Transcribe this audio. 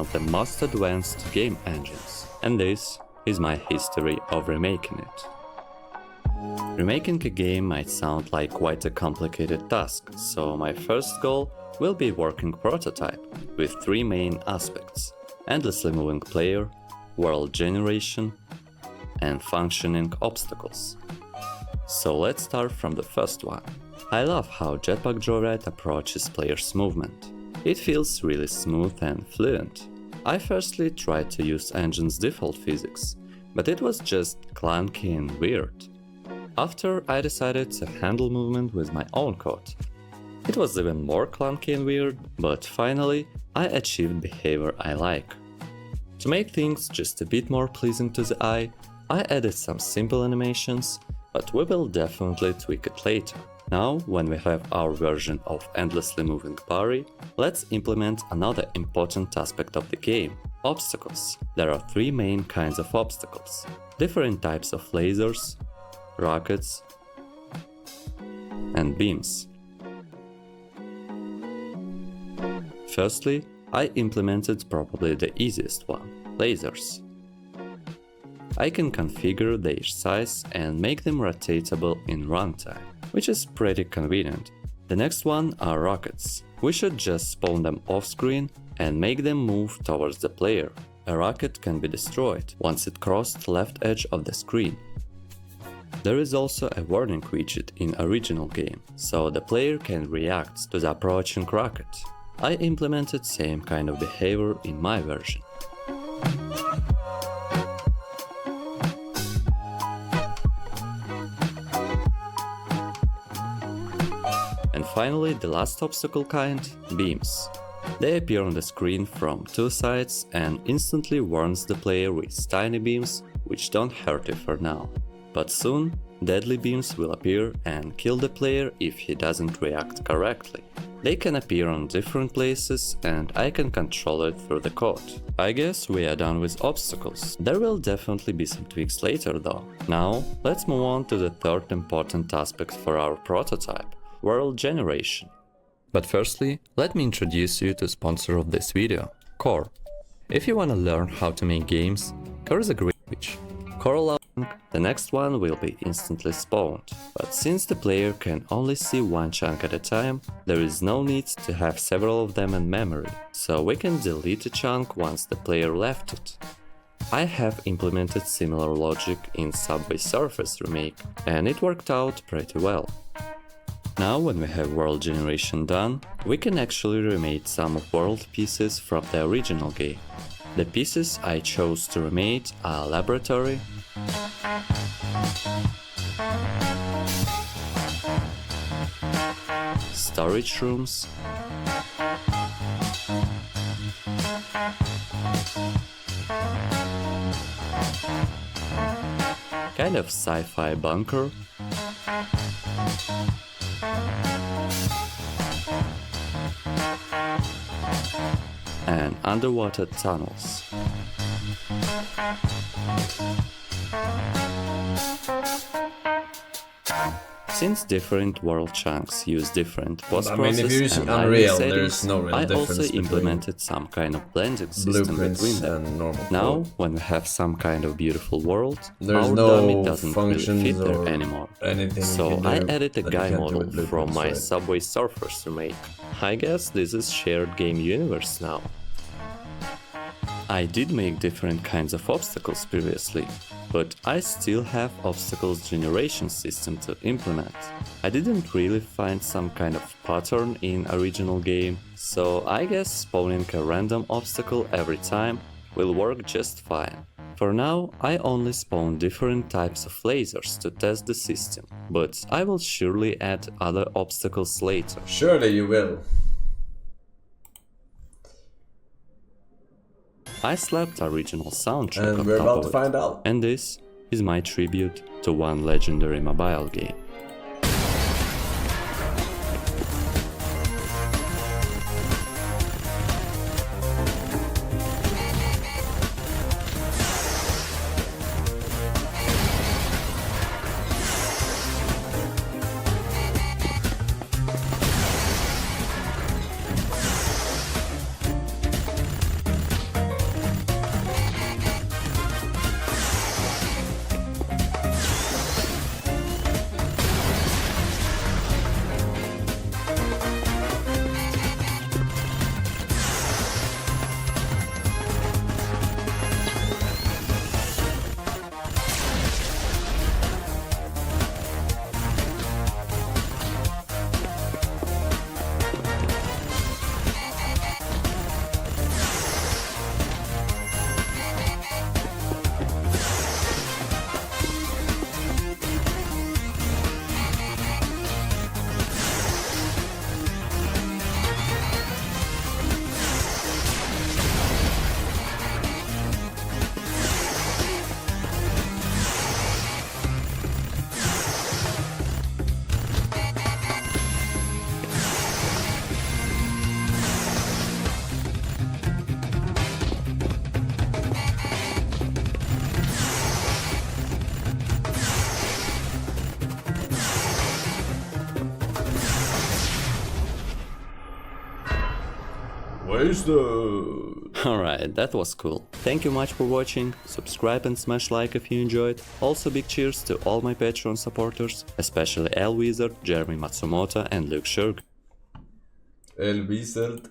of the most advanced game engines, and this is my history of remaking it. Remaking a game might sound like quite a complicated task, so my first goal will be working prototype with three main aspects: endlessly moving player, world generation, and functioning obstacles. So let's start from the first one. I love how Jetpack Joyride approaches players' movement. It feels really smooth and fluent. I firstly tried to use engine's default physics, but it was just clunky and weird. After, I decided to handle movement with my own code. It was even more clunky and weird, but finally, I achieved behavior I like. To make things just a bit more pleasing to the eye, I added some simple animations, but we will definitely tweak it later. Now, when we have our version of endlessly moving party, let's implement another important aspect of the game: obstacles. There are three main kinds of obstacles: different types of lasers, rockets, and beams. Firstly, I implemented probably the easiest one: lasers. I can configure their size and make them rotatable in runtime, which is pretty convenient. The next one are rockets. We should just spawn them off-screen and make them move towards the player. A rocket can be destroyed once it crossed the left edge of the screen. There is also a warning widget in original game, so the player can react to the approaching rocket. I implemented same kind of behavior in my version. And finally, the last obstacle kind, beams. They appear on the screen from two sides and instantly warns the player with tiny beams, which don't hurt you for now. But soon, deadly beams will appear and kill the player if he doesn't react correctly. They can appear on different places and I can control it through the code. I guess we are done with obstacles. There will definitely be some tweaks later though. Now, let's move on to the third important aspect for our prototype: world generation. But firstly, let me introduce you to sponsor of this video, Core. If you want to learn how to make games, Core is a great switch. Core allows the next one will be instantly spawned, but since the player can only see one chunk at a time, there is no need to have several of them in memory, so we can delete a chunk once the player left it. I have implemented similar logic in Subway Surfers remake, and it worked out pretty well. Now, when we have world generation done, we can actually remake some of world pieces from the original game. The pieces I chose to remake are laboratory, storage rooms, kind of sci-fi bunker, and underwater tunnels. Since different world chunks use different post-process if you're using and Unreal, settings, there's no real I difference also between implemented some kind of blending system between them. and normal Now, code. when we have some kind of beautiful world, There's our no dummy doesn't really functions fit there or anymore. anything So you can I do added a that you guy can't do model with from blueprints, my right? Subway Surfers remake. I guess this is shared game universe now. I did make different kinds of obstacles previously, but I still have obstacles generation system to implement. I didn't really find some kind of pattern in original game, so I guess spawning a random obstacle every time will work just fine. For now, I only spawn different types of lasers to test the system, but I will surely add other obstacles later. Surely you will. I slapped original soundtrack And on we're top about of to it. find out. And this is my tribute to one legendary mobile game. Wasted. Alright, that was cool. Thank you much for watching, subscribe and smash like if you enjoyed. Also big cheers to all my Patreon supporters, especially El Wizard, Jeremy Matsumoto and Luke Shurg. El Wizard